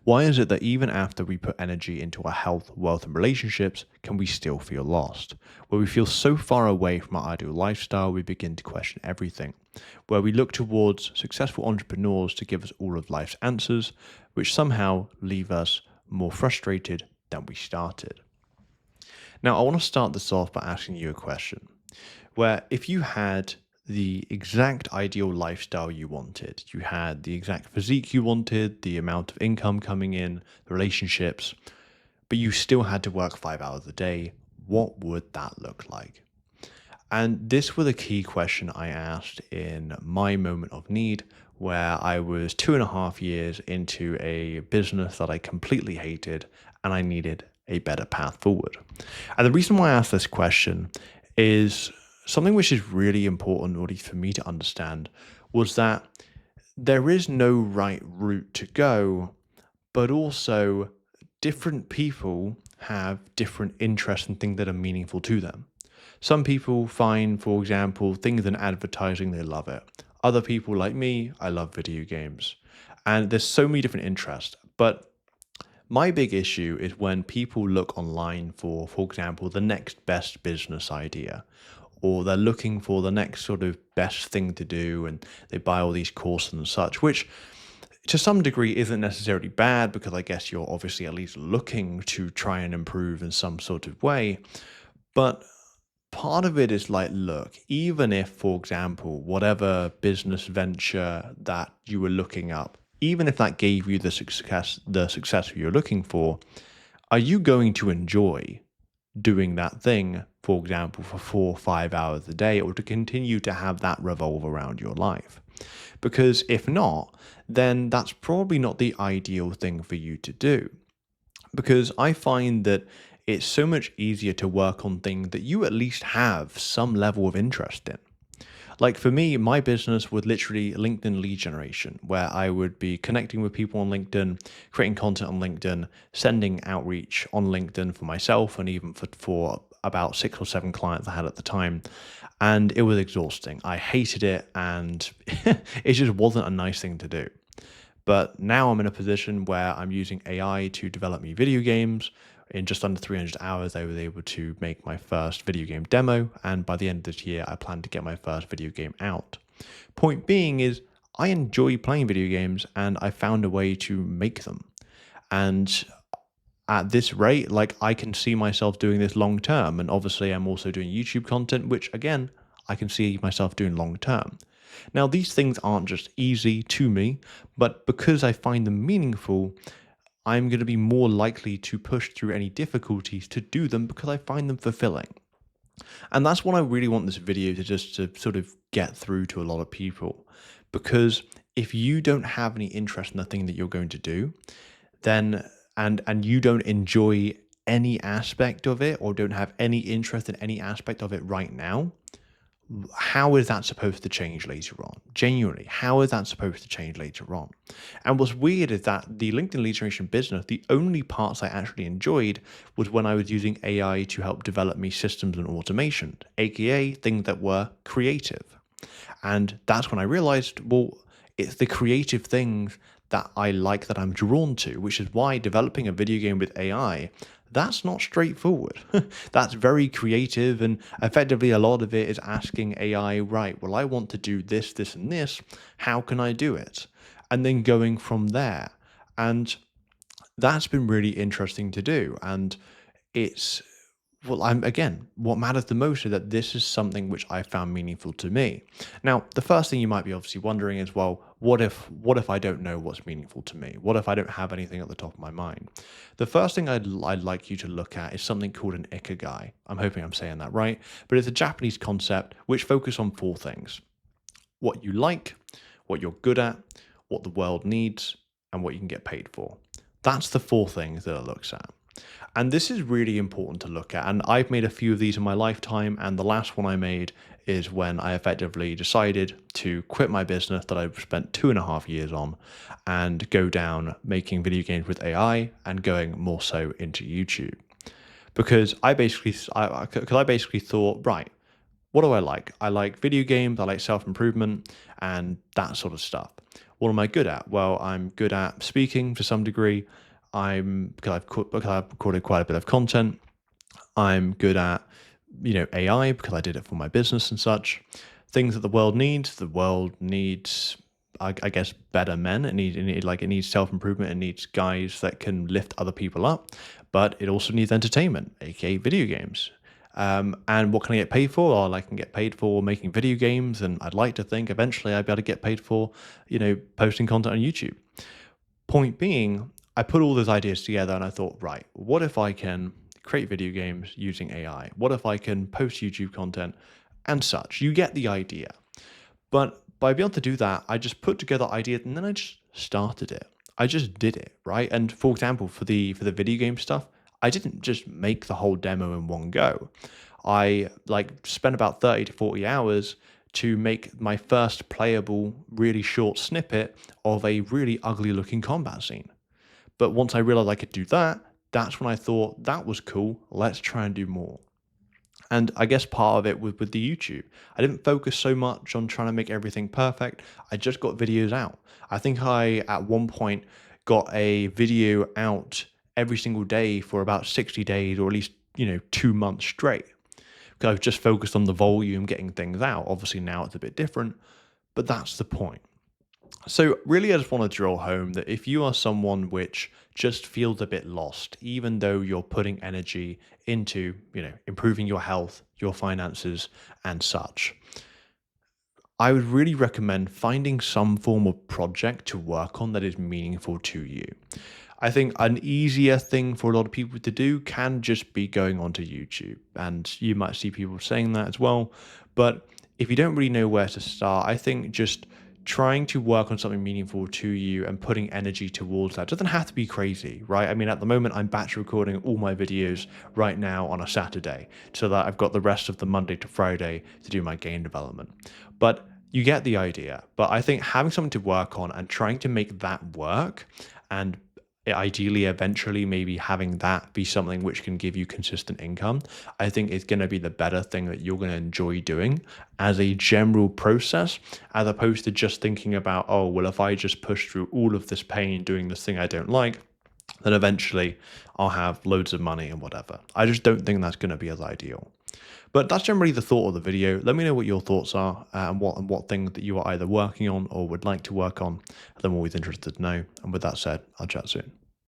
Why is it that even after we put energy into our health, wealth, and relationships, can we still feel lost? Where we feel so far away from our ideal lifestyle, we begin to question everything. Where we look towards successful entrepreneurs to give us all of life's answers, which somehow leave us more frustrated than we started. Now, I want to start this off by asking you a question where if you had the exact ideal lifestyle you wanted, you had the exact physique you wanted, the amount of income coming in, the relationships, but you still had to work 5 hours a day, what would that look like? And this was a key question I asked in my moment of need, where I was 2.5 years into a business that I completely hated and I needed a better path forward. And the reason why I asked this question is something which is really important, or at least for me to understand, was that there is no right route to go, but also different people have different interests and things that are meaningful to them. Some people find, for example, things in advertising, they love it. Other people like me, I love video games. And there's so many different interests. But my big issue is when people look online for example, the next best business idea, or they're looking for the next sort of best thing to do, and they buy all these courses and such, which to some degree isn't necessarily bad because I guess you're obviously at least looking to try and improve in some sort of way. But part of it is like, look, even if, for example, whatever business venture that you were looking up, even if that gave you the success you're looking for, are you going to enjoy doing that thing, for example, for 4 or 5 hours a day, or to continue to have that revolve around your life? Because if not, then that's probably not the ideal thing for you to do. Because I find that it's so much easier to work on things that you at least have some level of interest in. Like for me, my business was literally LinkedIn lead generation, where I would be connecting with people on LinkedIn, creating content on LinkedIn, sending outreach on LinkedIn for myself and even for about 6 or 7 clients I had at the time. And it was exhausting. I hated it and it just wasn't a nice thing to do. But now I'm in a position where I'm using AI to develop me video games. In just under 300 hours, I was able to make my first video game demo. And by the end of this year, I plan to get my first video game out. Point being is, I enjoy playing video games and I found a way to make them. And at this rate, like I can see myself doing this long term. And obviously, I'm also doing YouTube content, which again, I can see myself doing long term. Now, these things aren't just easy to me, but because I find them meaningful, I'm going to be more likely to push through any difficulties to do them because I find them fulfilling. And that's what I really want this video to sort of get through to a lot of people. Because if you don't have any interest in the thing that you're going to do, then and you don't enjoy any aspect of it or don't have any interest in any aspect of it right now, how is that supposed to change later on? Genuinely, how is that supposed to change later on? And what's weird is that the LinkedIn lead generation business, the only parts I actually enjoyed was when I was using AI to help develop me systems and automation, aka things that were creative. And that's when I realized, well, it's the creative things that I like that I'm drawn to, which is why developing a video game with AI, that's not straightforward. That's very creative, and effectively a lot of it is asking AI, right, well, I want to do this, this, and this. How can I do it? And then going from there. And that's been really interesting to do. And it's, well, I'm again, what matters the most is that this is something which I found meaningful to me. Now, the first thing you might be obviously wondering is, well, what if I don't know what's meaningful to me? What if I don't have anything at the top of my mind? The first thing I'd like you to look at is something called an Ikigai. I'm hoping I'm saying that right, but it's a Japanese concept which focuses on 4 things: what you like, what you're good at, what the world needs, and what you can get paid for. That's the 4 things that it looks at. And this is really important to look at. And I've made a few of these in my lifetime. And the last one I made is when I effectively decided to quit my business that I've spent 2.5 years on and go down making video games with AI and going more so into YouTube. Because I basically thought, right, what do I like? I like video games, I like self-improvement and that sort of stuff. What am I good at? Well, I'm good at speaking to some degree. Because I've recorded quite a bit of content. I'm good at, AI because I did it for my business and such. Things that the world needs. The world needs, I guess, better men. It needs self improvement. It needs guys that can lift other people up, but it also needs entertainment, aka video games. And what can I get paid for? Well, I can get paid for making video games, and I'd like to think eventually I'd be able to get paid for, posting content on YouTube. Point being, I put all those ideas together and I thought, right, what if I can create video games using AI? What if I can post YouTube content and such? You get the idea. But by being able to do that, I just put together ideas and then I just started it. I just did it, right? And for example, for the video game stuff, I didn't just make the whole demo in one go. I spent about 30 to 40 hours to make my first playable, really short snippet of a really ugly looking combat scene. But once I realized I could do that, that's when I thought that was cool. Let's try and do more. And I guess part of it was with the YouTube. I didn't focus so much on trying to make everything perfect. I just got videos out. I think I, at one point, got a video out every single day for about 60 days, or at least, 2 months straight. Because I was just focused on the volume, getting things out. Obviously, now it's a bit different, but that's the point. So really, I just want to drill home that if you are someone which just feels a bit lost, even though you're putting energy into, improving your health, your finances, and such, I would really recommend finding some form of project to work on that is meaningful to you. I think an easier thing for a lot of people to do can just be going onto YouTube. And you might see people saying that as well. But if you don't really know where to start, I think just trying to work on something meaningful to you and putting energy towards that doesn't have to be crazy, right? I mean, at the moment, I'm batch recording all my videos right now on a Saturday so that I've got the rest of the Monday to Friday to do my game development. But you get the idea. But I think having something to work on and trying to make that work, and ideally eventually maybe having that be something which can give you consistent income, I think is going to be the better thing that you're going to enjoy doing as a general process, as opposed to just thinking about, oh well, if I just push through all of this pain doing this thing I don't like, then eventually I'll have loads of money and whatever. I just don't think that's going to be as ideal. But that's generally the thought of the video. Let me know what your thoughts are, and what things that you are either working on or would like to work on. I'm always interested to know. And with that said, I'll chat soon.